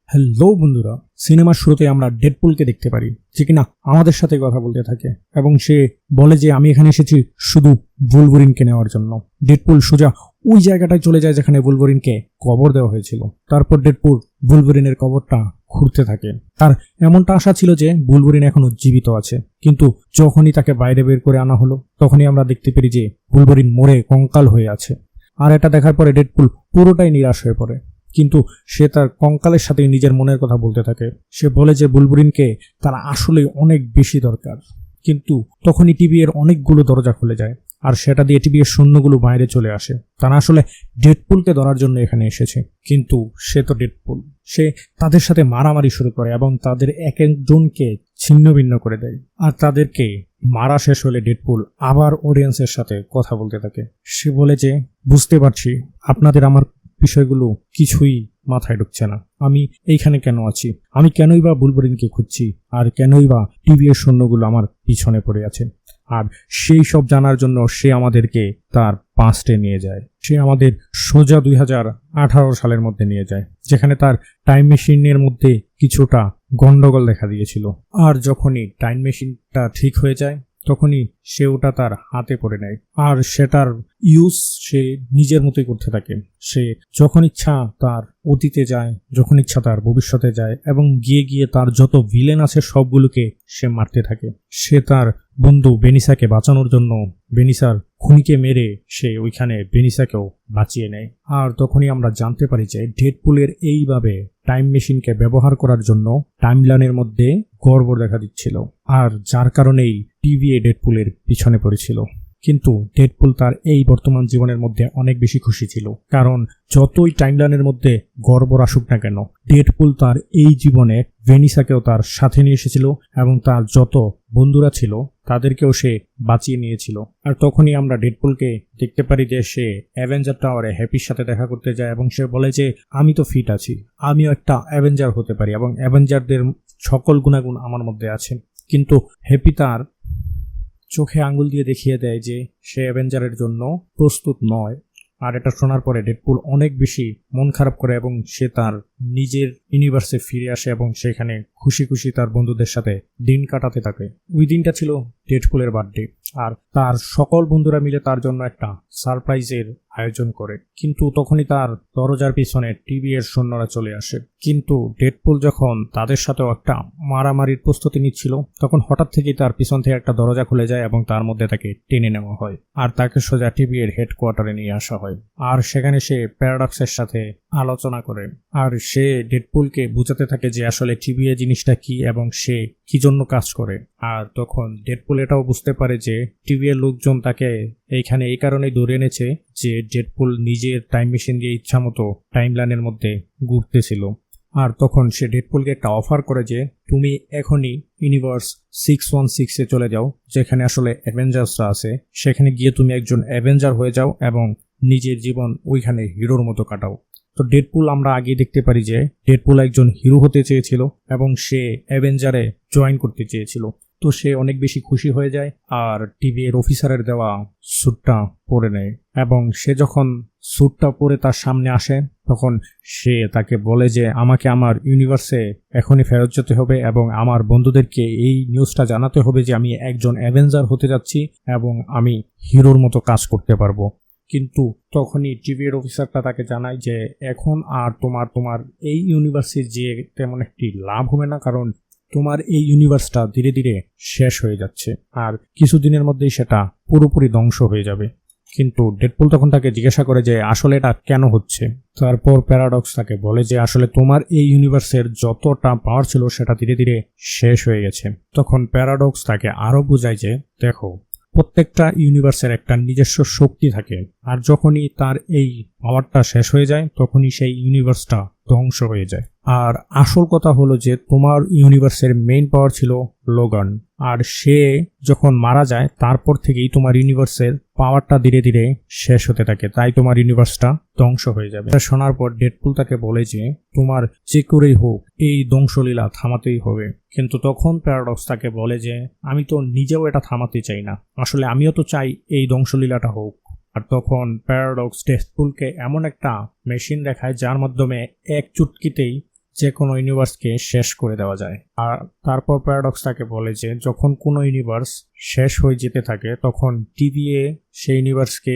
Hello বন্ধুরা, সিনেমার শুরুতে আমরা ডেডপুলকে দেখতে পারি যে কিনা আমাদের সাথে কথা বলতে থাকে এবং সে বলে যে আমি এখানে এসেছি শুধু বুলবুরিনকে নেওয়ার জন্য। ডেডপুল সোজা ওই জায়গাটায় চলে যায় যেখানে বুলবুরিনকে কবর দেওয়া হয়েছিল। তারপর ডেডপুল বুলবুরিনের কবরটা খুঁড়তে থাকে। তার এমনটা আশা ছিল যে বুলবুরিন এখনো জীবিত আছে, কিন্তু যখনই তাকে বাইরে বের করে আনা হলো তখনই আমরা দেখতে পারি যে বুলবুরিন মরে কঙ্কাল হয়ে আছে। আর এটা দেখার পরে ডেডপুল পুরোটাই নিরাশ হয়ে পড়ে, কিন্তু সে তার কঙ্কালের সাথে নিজের মনের কথা বলতে থাকে। সে বলে যে বুলবুরিনকে তার আসলে অনেক বেশি দরকার। কিন্তু তখনই টিভি এর অনেকগুলো দরজা খুলে যায় আর সেটা দিয়ে টিভি এর সৈন্যগুলো বাইরে চলে আসে। তারা আসলে ডেডপুলকে ধরার জন্য এখানে এসেছে, কিন্তু সে তো ডেডপুল। সে তাদের সাথে মারামারি শুরু করে এবং তাদের এক একজনকে ছিন্ন ভিন্ন করে দেয়। আর তাদেরকে মারা শেষ হলে ডেডপুল আবার অডিয়েন্সের সাথে কথা বলতে থাকে। সে বলে যে বুঝতে পারছি আপনাদের আমার বিষয়গুলো কিছুই মাথায় ঢুকছে না। আমি এইখানে কেন আছি, আমি কেনই বা বুলবুরিনকে খুঁজছি, আর কেনই বা টিভি এর সৈন্যগুলো আমার পিছনে পড়ে আছে। আর সেই সব জানার জন্য সে আমাদেরকে তার পাস্টে নিয়ে যায়। সে আমাদের সোজা 2018 সালের মধ্যে নিয়ে যায়, যেখানে তার টাইম মেশিনের মধ্যে কিছুটা গন্ডগোল দেখা দিয়েছিল। আর যখনই টাইম মেশিনটা ঠিক হয়ে যায় তখনই সে ওটা তার হাতে পড়ে নেয় আর সেটার ইউজ সে নিজের মতোই করতে থাকে। সে যখন ইচ্ছা তার অতীতে যায়, যখন ইচ্ছা তার ভবিষ্যতে যায় এবং গিয়ে গিয়ে তার যত ভিলেন আছে সবগুলোকে সে মারতে থাকে। সে তার বন্ধু বেনিসাকে বাঁচানোর জন্য বেনিসার খুনিকে মেরে সে ওইখানে বেনিসাকেও বাঁচিয়ে নেয়। আর তখনই আমরা জানতে পারি যে ডেডপুলের এইভাবে টাইম মেশিনকে ব্যবহার করার জন্য টাইমলাইনের মধ্যে গড়বড় দেখা দিচ্ছিল, আর যার কারণেই টিভি ডেডপুলের পিছনে পড়েছিল। কিন্তু ডেডপুল তার এই বর্তমান জীবনের মধ্যে অনেক বেশি খুশি ছিল, কারণ যতই টাইমলাইনের মধ্যে গড়বড় আসুক না কেন ডেডপুল তার এই জীবনে ভেনিসাকেও তার সাথে নিয়ে এসেছিল এবং তার যত বন্ধুরা ছিল তাদেরকেও সে বাঁচিয়ে নিয়েছিল। আর তখনই আমরা ডেডপুলকে দেখতে পারি যে সে অ্যাভেঞ্জার টাওয়ারে হ্যাপির সাথে দেখা করতে যায় এবং সে বলে যে আমি তো ফিট আছি, আমিও একটা অ্যাভেঞ্জার হতে পারি এবং অ্যাভেঞ্জারদের সকল গুণাগুণ আমার মধ্যে আছে। কিন্তু হ্যাপি তার চোখে আঙ্গুল দিয়ে দেখিয়ে দেয় যে সে অ্যাভেঞ্জারের জন্য প্রস্তুত নয়। আর এটা শোনার পরে ডেডপুল অনেক বেশি মন খারাপ করে এবং সে তার নিজের ইউনিভার্সে ফিরে আসে এবং সেখানে খুশি খুশি তার বন্ধুদের সাথে দিন কাটাতে থাকে। ওই দিনটা ছিল ডেডপুলের বার্থডে, আর তার সকল বন্ধুরা মিলে তার জন্য একটা সারপ্রাইজের আয়োজন করে। কিন্তু তখনই তার দরজার পিছনে টিভি এর সৈন্যরা চলে আসে। কিন্তু ডেডপুল যখন তাদের সাথেও একটা মারামারির প্রস্তুতি নিচ্ছিল তখন হঠাৎ থেকেই তার পিছন থেকে একটা দরজা খুলে যায় এবং তার মধ্যে তাকে টেনে নেওয়া হয় আর তাকে সোজা টিভি এর হেডকোয়ার্টারে নিয়ে আসা হয়। আর সেখানে সে প্যারাডক্সের সাথে আলোচনা করে আর সে ডেডপুলকে বোঝাতে থাকে যে আসলে টিভি জিনিসটা কি এবং সে কি জন্য কাজ করে। আর তখন ডেডপুল এটাও বুঝতে পারে যে টিভি এর লোকজন তাকে এইখানে এই কারণেই ধরে এনেছে যে ডেডপুল নিজের টাইম মেশিন দিয়ে ইচ্ছা মতো টাইমলাইনের মধ্যে ঘুরতেছিল। আর তখন সে ডেডপুলকে একটা অফার করে যে তুমি এখনই ইউনিভার্স 616-এ চলে যাও, যেখানে আসলে অ্যাভেঞ্জার্সরা আছে। সেখানে গিয়ে তুমি একজন অ্যাভেঞ্জার হয়ে যাও এবং নিজের জীবন ওইখানে হিরোর মতো কাটাও। তো ডেডপুল আমরা আগে দেখতে পারি যে ডেডপুল একজন হিরো হতে চেয়েছিল এবং সে অ্যাভেঞ্জারে জয়েন করতে চেয়েছিল। তো সে অনেক বেশি খুশি হয়ে যায় আর টিভি এর অফিসারের দেওয়া স্যুটটা পরে নেয় এবং সে যখন স্যুটটা পরে তার সামনে আসে তখন সে তাকে বলে যে আমাকে আমার ইউনিভার্সে এখনই ফেরত যেতে হবে এবং আমার বন্ধুদেরকে এই নিউজটা জানাতে হবে যে আমি একজন অ্যাভেঞ্জার হতে যাচ্ছি এবং আমি হিরোর মতো কাজ করতে পারবো। কিন্তু তখনই টিভি এর অফিসারটা তাকে জানায় যে এখন আর তোমার এই ইউনিভার্সে যে তেমন একটি লাভ হবে না, কারণ তোমার এই ইউনিভার্সটা ধীরে ধীরে শেষ হয়ে যাচ্ছে আর কিছুদিনের মধ্যেই সেটা পুরোপুরি ধ্বংস হয়ে যাবে। কিন্তু ডেডপুল তখন তাকে জিজ্ঞাসা করে যে আসলে এটা কেন হচ্ছে। তারপর প্যারাডক্স তাকে বলে যে আসলে তোমার এই ইউনিভার্সের যতটা পাওয়ার ছিল সেটা ধীরে ধীরে শেষ হয়ে গেছে। তখন প্যারাডক্স তাকে আরো বোঝায় যে দেখো, প্রত্যেকটা ইউনিভার্সের একটা নিজস্ব শক্তি থাকে আর যখনই তার এই পাওয়ারটা শেষ হয়ে যায় তখনই সেই ইউনিভার্সটা ধ্বংস হয়ে যায়। আর আসল কথা হলো যে তোমার ইউনিভার্সের মেইন পাওয়ার ছিল লোগান, আর সে যখন মারা যায় তারপর থেকেই তোমার ইউনিভার্সের পাওয়ারটা ধীরে ধীরে শেষ হতে থাকে, তাই তোমার ইউনিভার্সটা ধ্বংস হয়ে যাবে। শোনার পর ডেডপুল তাকে বলে যে তোমার যে করেই হোক এই ধ্বংসলীলা থামাতেই হবে। কিন্তু তখন প্যারাডক্স তাকে বলে যে আমি তো নিজেও এটা থামাতে চাই না, আসলে আমিও তো চাই এই ধ্বংসলীলাটা হোক। আর তখন প্যারাডক্স ডেডপুলকে এমন একটা মেশিন দেখায় যার মাধ্যমে এক চুটকিতেই যে কোনো ইউনিভার্সকে শেষ করে দেওয়া যায়। আর তারপর প্যারাডক্স তাকে বলে যে যখন কোনো ইউনিভার্স শেষ হয়ে যেতে থাকে তখন টিভিএ সেই ইউনিভার্সকে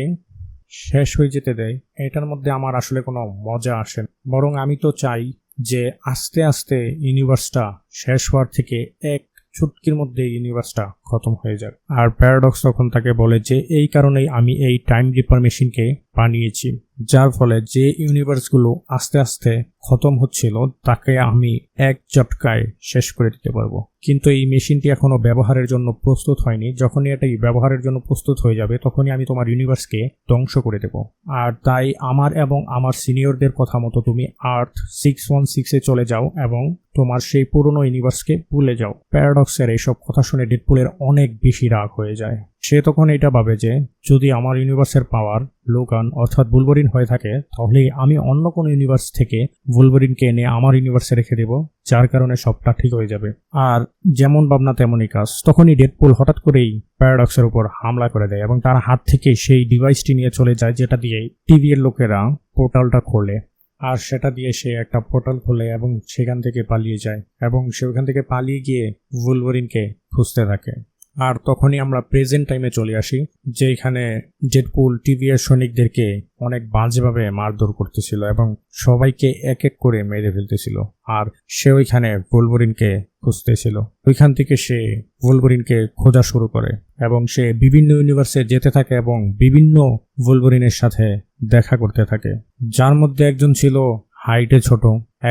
শেষ হয়ে যেতে দেয়। এটার মধ্যে আমার আসলে কোনো মজা আসে না, বরং আমি তো চাই যে আস্তে আস্তে ইউনিভার্সটা শেষ হওয়ার থেকে এক চুটকির মধ্যে ইউনিভার্সটা খতম হয়ে যাক। আর প্যারাডক্স তখন তাকে বলে যে এই কারণেই আমি এই টাইম রিপার মেশিনকে বানিয়েছি, যার ফলে যে ইউনিভার্সগুলো আস্তে আস্তে খতম হচ্ছিল তাকে আমি এক ঝটকায় শেষ করে দিতে পারবো। কিন্তু এই মেশিনটি এখনো ব্যবহারের জন্য প্রস্তুত হয়নি। যখনই এটাই ব্যবহারের জন্য প্রস্তুত হয়ে যাবে তখনই আমি তোমার ইউনিভার্সকে ধ্বংস করে দেব। আর তাই আমার এবং আমার সিনিয়রদের কথা মতো তুমি আর্থ 616-এ চলে যাও এবং তোমার সেই পুরনো ইউনিভার্সকে ভুলে যাও। প্যারাডক্সের এইসব কথা শুনে ডেডপুলের অনেক বেশি রাগ হয়ে যায়। সে তখন এটা ভাবে যে যদি আমার ইউনিভার্সের পাওয়ার লোগান অর্থাৎ বুলভারিন হয়ে থাকে তাহলে আমি অন্য কোনো ইউনিভার্স থেকে বুলভারিনকে এনে আমার ইউনিভার্সে রেখে দেব, যার কারণে সবটা ঠিক হয়ে যাবে। আর যেমন ভাবনা তেমনই কাজ। তখনই ডেডপুল হঠাৎ করেই প্যারাডক্সের উপর হামলা করে দেয় এবং তার হাত থেকে সেই ডিভাইসটি নিয়ে চলে যায়, যেটা দিয়ে টিভি এর লোকেরা পোর্টালটা খোলে। আর সেটা দিয়ে সে একটা পোর্টাল খোলে এবং সেখান থেকে পালিয়ে যায় এবং সে ওখান থেকে পালিয়ে গিয়ে বুলভারিনকে খুঁজতে থাকে। আর তখনই আমরা প্রেজেন্ট টাইমে চলে আসি, যেখানে ডেডপুল টিভিএর সৈনিকদেরকে অনেক বাজেভাবে মারধর করতেছিল এবং সবাইকে এক এক করে মেরে ফেলতেছিল। আর সে ওইখানে বুলভারিনকে খুঁজতেছিল। ওইখান থেকে সে বুলভারিনকে খোঁজা শুরু করে এবং সে বিভিন্ন ইউনিভার্সে যেতে থাকে এবং বিভিন্ন বুলভারিনের সাথে দেখা করতে থাকে, যার মধ্যে একজন ছিল হাইটে ছোট,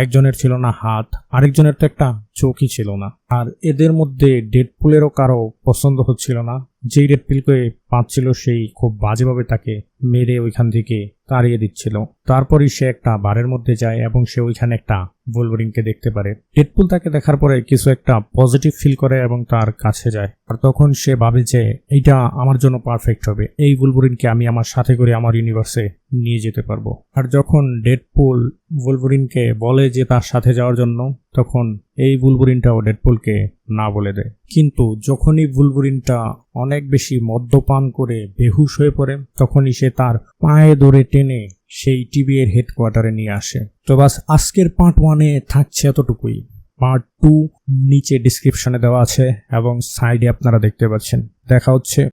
একজনের ছিল না হাত, আরেকজনের তো একটা চোখই ছিল না। আর এদের মধ্যে ডেডপুলেরও কারো পছন্দ হচ্ছিল না। যেই ডেডপুলকে পাচ্ছিল সেই খুব বাজেভাবে তাকে মেরে ওইখান থেকে তাড়িয়ে দিচ্ছিল। তারপরই সে একটা বারের মধ্যে যায় এবং সে ওইখানে একটা বুলভারিনকে দেখতে পারে। ডেডপুল তাকে দেখার পরে কিছু একটা পজিটিভ ফিল করে এবং তার কাছে যায়। আর তখন সে ভাবে যে এইটা আমার জন্য পারফেক্ট হবে, এই বুলভারিনকে আমি আমার সাথে করে আমার ইউনিভার্সে নিয়ে যেতে পারবো। আর যখন ডেডপুল বুলভারিনকে বলে যে তার সাথে যাওয়ার জন্য, তখন এই বুলভারিনটাও ডেডপুলকে না বলে দেয়। কিন্তু যখনই বুলভারিনটা অনেক বেশি মদ্যপান করে বেহুশ হয়ে পড়ে তখনই সে তার পায়ে ধরে টেনে সেই টিভি এর হেডকোয়ার্টারে নিয়ে আসে। তো বাস আজকের পার্ট 1-এ থাকছে এতটুকুই। পার্ট 2 নিচে ডিসক্রিপশনে দেওয়া আছে এবং সাইডে আপনারা দেখতে পাচ্ছেন। দেখা হচ্ছে